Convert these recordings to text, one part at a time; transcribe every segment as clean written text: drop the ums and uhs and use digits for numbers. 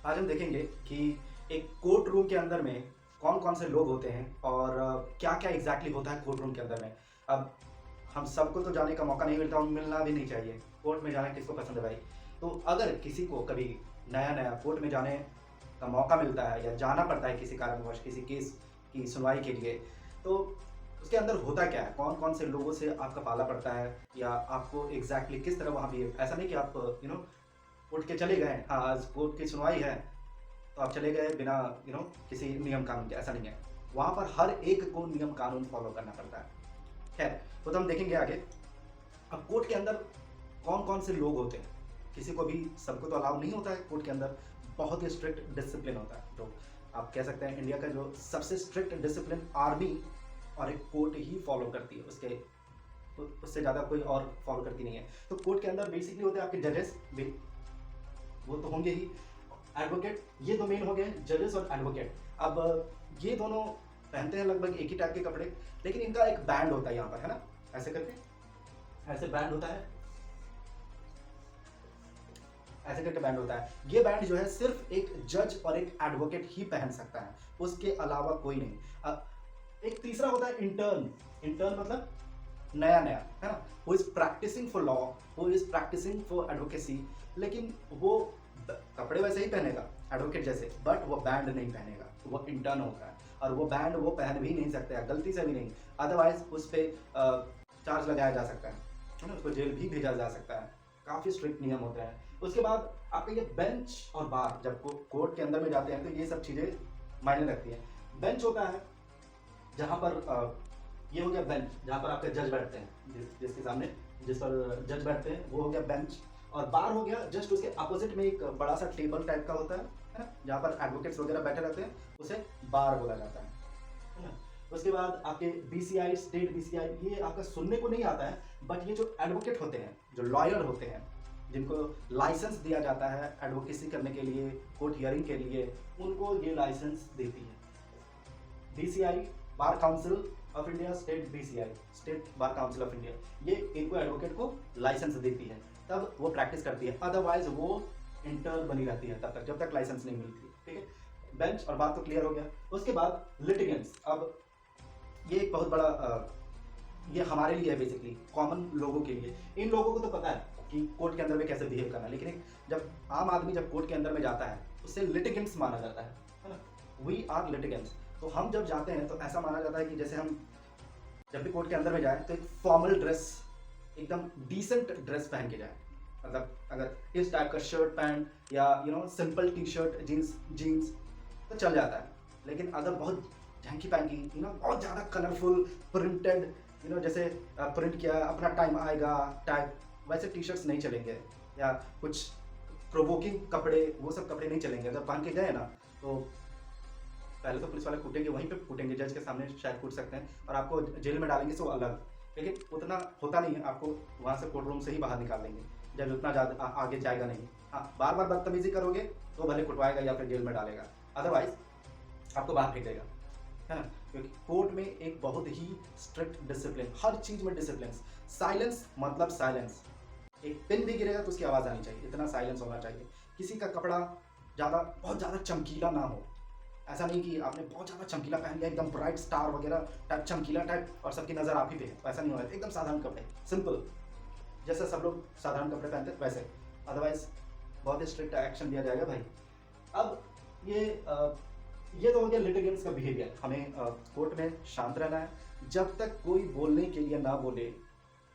आज हम देखेंगे कि एक कोर्ट रूम के अंदर में कौन कौन से लोग होते हैं और क्या क्या एग्जैक्टली होता है कोर्ट रूम के अंदर में। अब हम सबको तो जाने का मौका नहीं मिलता और मिलना भी नहीं चाहिए। कोर्ट में जाना किसको पसंद है भाई। तो अगर किसी को कभी नया नया कोर्ट में जाने का मौका मिलता है या जाना पड़ता है किसी कारणवश किसी केस की सुनवाई के लिए, तो उसके अंदर होता क्या है, कौन कौन से लोगों से आपका पाला पड़ता है या आपको एग्जैक्टली किस तरह वहाँ भी। ऐसा नहीं कि आप उठ के चले गए, हाँ आज कोर्ट की सुनवाई है तो आप चले गए बिना किसी नियम कानून के। ऐसा नहीं है, वहाँ पर हर एक को नियम कानून फॉलो करना पड़ता है। खैर, वो तो हम देखेंगे आगे। अब कोर्ट के अंदर कौन कौन से लोग होते हैं, किसी को भी सबको तो अलाउ नहीं होता है कोर्ट के अंदर। बहुत ही स्ट्रिक्ट डिसिप्लिन होता है, जो आप कह सकते हैं इंडिया का जो सबसे स्ट्रिक्ट डिसिप्लिन आर्मी और एक कोर्ट ही फॉलो करती है। उससे ज़्यादा कोई और फॉलो करती नहीं है। तो कोर्ट के अंदर बेसिकली होते हैं आपके जजेस भी, वो तो होंगे ही, एडवोकेट, ये दो मेन हो गए, जजेस और एडवोकेट। अब ये दोनों पहनते हैं लगभग एक ही टाइप के कपड़े, लेकिन इनका एक बैंड होता है यहाँ पर, है ना, ऐसे करके, ऐसे बैंड होता है, ऐसे करके बैंड होता है। ये बैंड जो है सिर्फ एक जज और एक एडवोकेट ही पहन सकता है, उसके अलावा कोई नहीं। अब एक तीसरा होता है इंटर्न। इंटर्न मतलब नया नया, है ना, वो इज प्रैक्टिसिंग फॉर लॉ, वो इज प्रैक्टिसिंग फॉर एडवोकेसी, लेकिन वो कपड़े वैसे ही पहनेगा एडवोकेट जैसे, बट वो बैंड नहीं पहनेगा, वो इंटर्न होता है। और वो बैंड वो पहन भी नहीं सकते हैं, गलती से भी नहीं, अदरवाइज उस पर चार्ज लगाया जा सकता है ना, उसको जेल भी भेजा जा सकता है। काफ़ी स्ट्रिक्ट नियम होते हैं। उसके बाद आपका ये बेंच और बार, जब कोर्ट के अंदर में जाते हैं तो ये सब चीज़ें मायने रखती हैं। बेंच होता है जहाँ पर ये हो गया बेंच, जहाँ पर आपके जज बैठते हैं, जिसके सामने जिस पर जज बैठते हैं वो हो गया बेंच। और बार हो गया जस्ट उसके अपोजिट में एक बड़ा सा टेबल टाइप का होता है ना, जहाँ पर एडवोकेट्स वगैरह बैठे रहते हैं, उसे बार बोला जाता है ना। उसके बाद आपके बीसीआई, स्टेट बीसीआई, ये आपका सुनने को नहीं आता है, बट ये जो एडवोकेट होते हैं, जो लॉयर होते हैं, जिनको लाइसेंस दिया जाता है एडवोकेसी करने के लिए, कोर्ट हियरिंग के लिए, उनको ये लाइसेंस देती है BCI, bar council of India, state BCI, state bar council of India, ये इनको एडवोकेट को लाइसेंस देती है, तब वो प्रैक्टिस करती है। अदरवाइज वो इंटर्न बनी रहती है तब तक, जब तक लाइसेंस नहीं मिलती। ठीक है, बेंच और बात तो क्लियर हो गया। उसके बाद लिटिगेंट्स। अब ये एक बहुत बड़ा ये हमारे लिए है, बेसिकली कॉमन लोगों के लिए। इन लोगों को तो पता है कि कोर्ट के अंदर में कैसे बिहेव करना है, लेकिन जब आम आदमी जब कोर्ट के अंदर में जाता है, उससे लिटिगेंट्स माना जाता है ना, वी आर लिटिगेंट्स। तो हम जब जाते हैं तो ऐसा माना जाता है कि जैसे हम जब भी कोर्ट के अंदर में जाए तो एक फॉर्मल ड्रेस, एकदम डिसेंट ड्रेस पहन के जाए। मतलब अगर इस टाइप का शर्ट पैंट या simple T shirt jeans jeans तो चल जाता है, लेकिन अगर बहुत झंकी पैंकी, बहुत ज़्यादा कलरफुल प्रिंटेड, जैसे प्रिंट किया अपना टाइम आएगा टाइप, वैसे टी शर्ट्स नहीं चलेंगे, या कुछ प्रोवोकिंग कपड़े, वो सब कपड़े नहीं चलेंगे। अगर पहन के गए ना तो पहले तो पुलिस वाले कूटेंगे, वहीं पे कूटेंगे, जज के सामने शायद कूट सकते हैं और आपको जेल में डालेंगे सो अलग, लेकिन उतना होता नहीं है, आपको वहाँ से कोर्ट रूम से ही बाहर निकाल देंगे, जज उतना ज़्यादा आगे जाएगा नहीं। हाँ, बार बार बदतमीजी करोगे तो भले कुटवाएगा या फिर जेल में डालेगा, अदरवाइज आपको बाहर फेंक देगा, है ना। क्योंकि कोर्ट में एक बहुत ही स्ट्रिक्ट डिसिप्लिन, हर चीज़ में डिसिप्लिन। साइलेंस मतलब साइलेंस, एक पिन भी गिरेगा तो उसकी आवाज़ आनी चाहिए, इतना साइलेंस होना चाहिए। किसी का कपड़ा बहुत ज़्यादा चमकीला ना हो, ऐसा नहीं कि आपने बहुत ज़्यादा चमकीला पहन लिया, एकदम ब्राइट स्टार वगैरह टाइप, चमकीला टाइप, और सबकी नज़र आप ही पे है, ऐसा नहीं होना चाहिए। एकदम साधारण कपड़े, सिंपल, जैसे सब लोग साधारण कपड़े पहनते हैं वैसे, अदरवाइज बहुत ही स्ट्रिक्ट एक्शन लिया जाएगा भाई। अब ये तो हो गया लिटिगेंट्स का बिहेवियर। हमें कोर्ट में शांत रहना है, जब तक कोई बोलने के लिए ना बोले,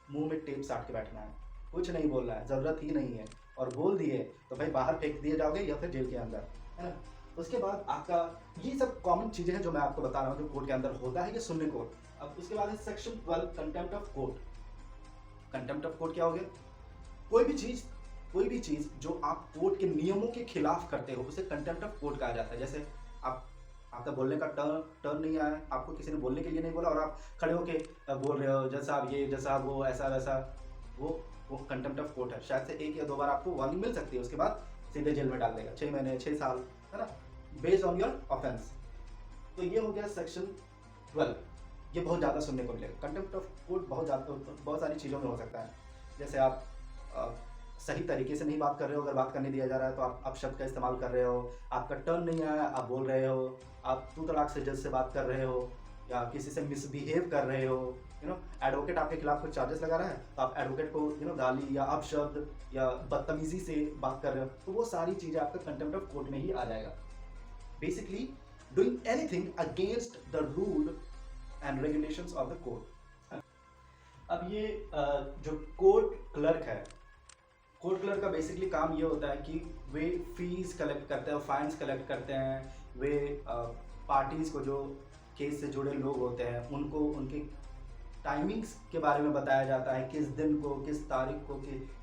मुंह में टेप साट के बैठना है, कुछ नहीं बोलना है, ज़रूरत ही नहीं है। और बोल दिए तो भाई बाहर फेंक दिए जाओगे या फिर जेल के अंदर, है ना। उसके बाद आपका ये सब कॉमन चीज़ें हैं जो मैं आपको बता रहा हूँ, जो कोर्ट के अंदर होता है, ये सुनने कोर्ट। अब उसके बाद है section 12, contempt of court. Contempt of court क्या हो गया, कोई भी चीज़ जो आप कोर्ट के नियमों के खिलाफ करते हो उसे कंटेम्प्ट ऑफ कोर्ट कहा जाता है। जैसे आप आपका बोलने का टर्न नहीं आया, आपको किसी ने बोलने के लिए नहीं बोला और आप खड़े होके बोल रहे हो जैसा आप ये, जैसा वो, ऐसा वैसा, वो कंटेम्प्ट ऑफ कोर्ट है। शायद से एक या दो बार आपको वार्निंग मिल सकती है, उसके बाद सीधे जेल में डाल देगा, 6 महीने 6 साल, है ना, बेस्ड ऑन योर ऑफेंस। तो ये हो गया सेक्शन 12। ये बहुत ज़्यादा सुनने को मिलेगा। कंटेम्प्ट ऑफ कोर्ट बहुत सारी चीज़ों में हो सकता है। जैसे आप सही तरीके से नहीं बात कर रहे हो, अगर बात करने दिया जा रहा है तो आप अपशब्द का इस्तेमाल कर रहे हो, आपका टर्न नहीं आया आप बोल रहे हो, आप तू तड़ाक से जज से बात कर रहे हो या किसी से मिसबिहेव कर रहे हो, एडवोकेट आपके खिलाफ कुछ चार्जेस लगा रहा है तो आप एडवोकेट को गाली या अपशब्द या बदतमीजी से बात कर रहे हो, तो वो सारी चीज़ें आपका कंटेम्प्ट ऑफ कोर्ट में ही आ जाएगा। Basically doing anything against the rule and regulations of the court. अब ये जो कोर्ट क्लर्क है, कोर्ट क्लर्क का बेसिकली काम ये होता है कि वे फीस कलेक्ट करते हैं, फाइन्स कलेक्ट करते हैं, वे पार्टीज़ को जो केस से जुड़े लोग होते हैं उनको उनके टाइमिंग्स के बारे में बताया जाता है, किस दिन को किस तारीख को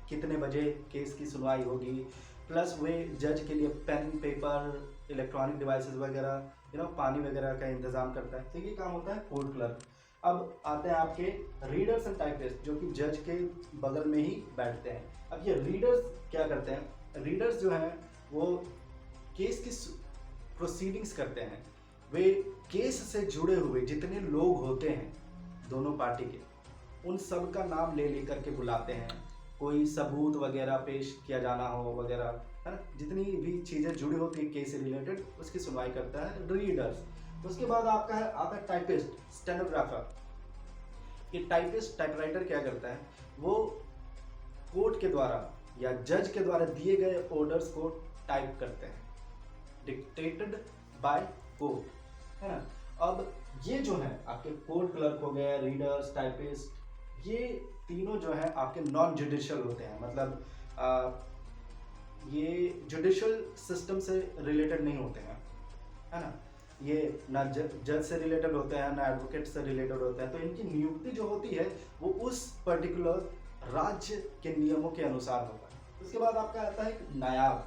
कितने बजे केस की सुनवाई होगी, प्लस वे जज के लिए पेन पेपर इलेक्ट्रॉनिक डिवाइसेस वगैरह पानी वगैरह का इंतज़ाम करता है। तो ये काम होता है कोर्ट क्लर्क। अब आते हैं आपके रीडर्स एंड टाइपिस्ट जो कि जज के बगल में ही बैठते हैं। अब ये रीडर्स क्या करते हैं? रीडर्स जो हैं वो केस की प्रोसीडिंग्स करते हैं, वे केस से जुड़े हुए जितने लोग होते हैं दोनों पार्टी के, उन सब का नाम ले लेकर के बुलाते हैं, कोई सबूत वगैरह पेश किया जाना हो वगैरह, है ना, जितनी भी चीज़ें जुड़ी होती है केस से रिलेटेड उसकी सुनवाई करता है रीडर्स। उसके बाद आपका है आता है टाइपिस्ट, स्टेनोग्राफर। ये टाइपिस्ट टाइपराइटर क्या करता है, वो कोर्ट के द्वारा या जज के द्वारा दिए गए ऑर्डर्स को टाइप करते हैं, डिक्टेटेड बाय कोर्ट, है ना। अब ये जो है आपके कोर्ट क्लर्क हो गए, रीडर्स, टाइपिस्ट, ये तीनों जो है आपके नॉन जुडिशियल होते हैं, मतलब ये जुडिशियल सिस्टम से रिलेटेड नहीं होते हैं, है ना। ये ना जज से रिलेटेड होते हैं ना एडवोकेट से रिलेटेड होते हैं। तो इनकी नियुक्ति जो होती है वो उस पर्टिकुलर राज्य के नियमों के अनुसार होता है। उसके बाद आपका आता है नायाब,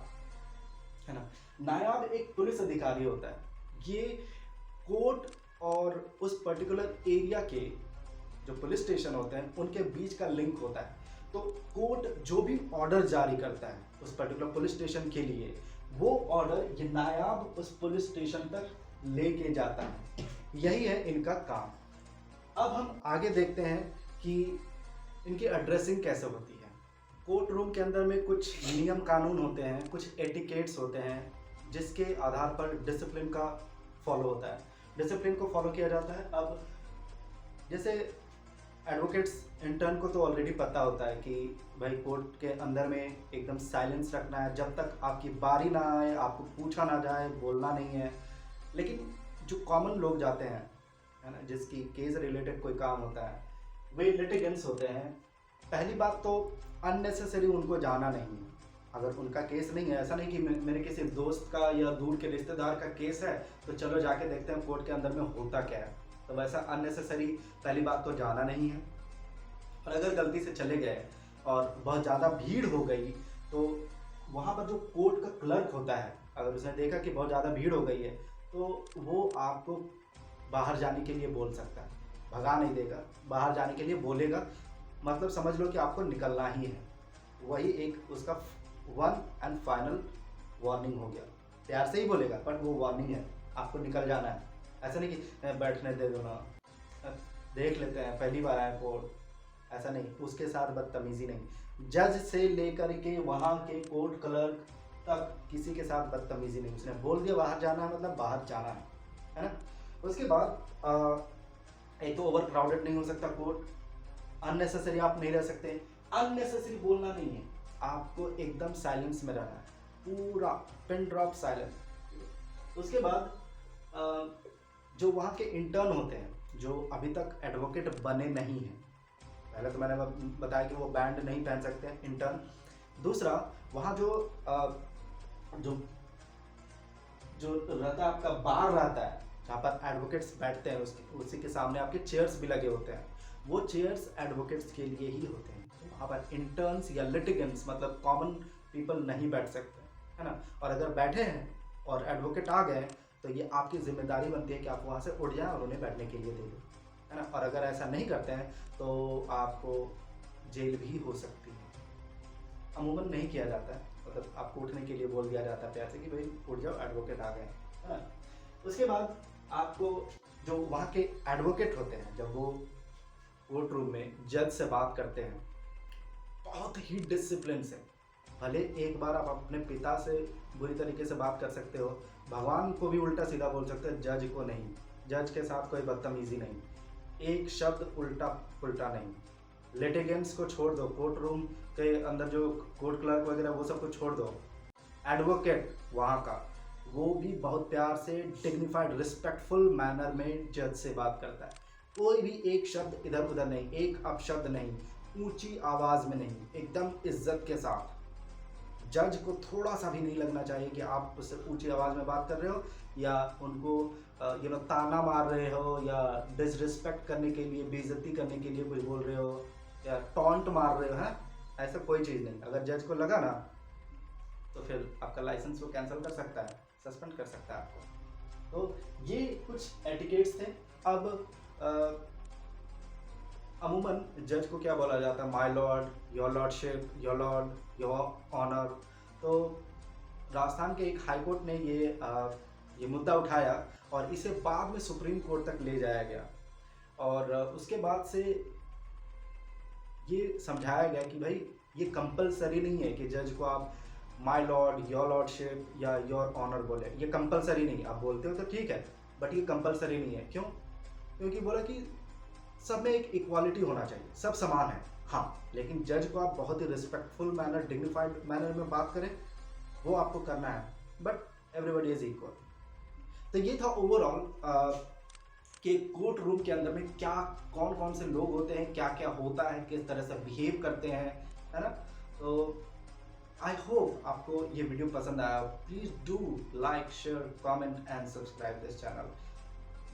है ना। नायाब एक पुलिस अधिकारी होता है, ये कोर्ट और उस पर्टिकुलर एरिया के जो पुलिस स्टेशन होते हैं उनके बीच का लिंक होता है। तो कोर्ट जो भी ऑर्डर जारी करता है उस पर्टिकुलर पुलिस स्टेशन के लिए, वो ऑर्डर ये नायाब उस पुलिस स्टेशन तक लेके जाता है। यही है इनका काम। अब हम आगे देखते हैं कि इनकी एड्रेसिंग कैसे होती है। कोर्ट रूम के अंदर में कुछ नियम कानून होते हैं, कुछ एटिकेट्स होते हैं जिसके आधार पर डिसिप्लिन का फॉलो होता है, डिसिप्लिन को फॉलो किया जाता है। अब जैसे एडवोकेट्स इंटर्न को तो ऑलरेडी पता होता है कि भाई कोर्ट के अंदर में एकदम साइलेंस रखना है, जब तक आपकी बारी ना आए आपको पूछा ना जाए बोलना नहीं है। लेकिन जो कॉमन लोग जाते हैं, है ना, जिसकी केस रिलेटेड कोई काम होता है, वे लिटिगेंट्स होते हैं। पहली बात तो अननेसेसरी उनको जाना नहीं है। अगर उनका केस नहीं है, ऐसा नहीं कि मेरे किसी दोस्त का या दूर के रिश्तेदार का केस है तो चलो जाके देखते हैं कोर्ट के अंदर में होता क्या है, तो वैसा अननेसेसरी पहली बात तो जाना नहीं है। और अगर गलती से चले गए और बहुत ज़्यादा भीड़ हो गई तो वहाँ पर जो कोर्ट का क्लर्क होता है, अगर उसने देखा कि बहुत ज़्यादा भीड़ हो गई है तो वो आपको बाहर जाने के लिए बोल सकता है, भगा नहीं देगा, बाहर जाने के लिए बोलेगा, मतलब समझ लो कि आपको निकलना ही है। वही एक उसका वन एंड फाइनल वार्निंग हो गया। प्यार से ही बोलेगा बट वो वार्निंग है, आपको निकल जाना है। ऐसा नहीं कि बैठने दे दो ना, देख लेते हैं पहली बार आए कोर्ट, ऐसा नहीं, उसके साथ बदतमीजी नहीं। जज से लेकर के वहाँ के कोर्ट क्लर्क तक किसी के साथ बदतमीजी नहीं। उसने बोल दिया बाहर जाना है मतलब बाहर जाना है ना। उसके बाद एक तो ओवर क्राउडेड नहीं हो सकता कोर्ट, अननेसेसरी आप नहीं रह सकते, अननेसेसरी बोलना नहीं है, आपको एकदम साइलेंस में रहना है, पूरा पिन ड्रॉप साइलेंस। उसके बाद जो वहाँ के इंटर्न होते हैं जो अभी तक एडवोकेट बने नहीं हैं, पहले तो मैंने बताया कि वो बैंड नहीं पहन सकते हैं इंटर्न। दूसरा, वहाँ जो रहता है आपका बार रहता है जहाँ पर एडवोकेट्स बैठते हैं, उसी के सामने आपके चेयर्स भी लगे होते हैं, वो चेयर्स एडवोकेट्स के लिए ही होते हैं। वहाँ पर इंटर्न्स या लिटिगेंट्स मतलब कॉमन पीपल नहीं बैठ सकते, है ना। और अगर बैठे हैं और एडवोकेट आ गए तो ये आपकी जिम्मेदारी बनती है कि आप वहाँ से उठ जाएं और उन्हें बैठने के लिए दे दें, है ना। और अगर ऐसा नहीं करते हैं तो आपको जेल भी हो सकती है। अमूमन नहीं किया जाता है, मतलब आपको उठने के लिए बोल दिया जाता है प्यार से कि भाई उठ जाओ एडवोकेट आ गए, है ना। उसके बाद आपको जो वहाँ के एडवोकेट होते हैं जब वो कोर्ट रूम में जज से बात करते हैं बहुत ही डिसिप्लिन से, भले एक बार आप अपने पिता से बुरी तरीके से बात कर सकते हो, भगवान को भी उल्टा सीधा बोल सकते हो, जज को नहीं। जज के साथ कोई बदतमीजी नहीं, एक शब्द उल्टा पुल्टा नहीं। लिटिगेंट्स को छोड़ दो, कोर्ट रूम के अंदर जो कोर्ट क्लर्क वगैरह वो सब को छोड़ दो, एडवोकेट वहाँ का वो भी बहुत प्यार से डिग्निफाइड रिस्पेक्टफुल मैनर में जज से बात करता है। कोई भी एक शब्द इधर उधर नहीं, एक अपशब्द नहीं, ऊंची आवाज़ में नहीं, एकदम इज्जत के साथ। जज को थोड़ा सा भी नहीं लगना चाहिए कि आप उससे ऊंची आवाज़ में बात कर रहे हो या उनको ताना मार रहे हो या डिसरिस्पेक्ट करने के लिए, बेइज्जती करने के लिए कुछ बोल रहे हो या टॉन्ट मार रहे हो। हैं, ऐसा कोई चीज़ नहीं। अगर जज को लगा ना तो फिर आपका लाइसेंस वो कैंसिल कर सकता है, सस्पेंड कर सकता है आपको। तो ये कुछ एटिकेट्स थे। अब अमूमन जज को क्या बोला जाता है, my lord, your lordship, your lord, your honour. तो राजस्थान के एक हाई कोर्ट ने ये मुद्दा उठाया और इसे बाद में सुप्रीम कोर्ट तक ले जाया गया और उसके बाद से ये समझाया गया कि भाई ये कंपलसरी नहीं है कि जज को आप माय लॉर्ड, योर लॉर्डशिप या योर ऑनर बोले। ये कंपलसरी नहीं, आप बोलते हो तो ठीक है, बट ये कंपलसरी नहीं है। क्यों? क्योंकि बोला कि सब में एक इक्वालिटी होना चाहिए, सब समान है। हाँ, लेकिन जज को आप बहुत ही रिस्पेक्टफुल मैनर, डिग्निफाइड मैनर में बात करें, वो आपको करना है, बट एवरीबडी इज इक्वल। तो ये था ओवरऑल कि कोर्ट रूम के अंदर में क्या, कौन कौन से लोग होते हैं, क्या क्या होता है, किस तरह से बिहेव करते हैं, है ना। तो आई होप आपको ये वीडियो पसंद आया। Please do like, share, comment and subscribe this channel.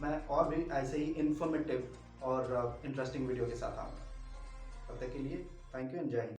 मैं और भी ऐसे ही इन्फॉर्मेटिव और इंटरेस्टिंग वीडियो के साथ आऊँगा। तब तक के लिए थैंक यू एंड जय हिंद।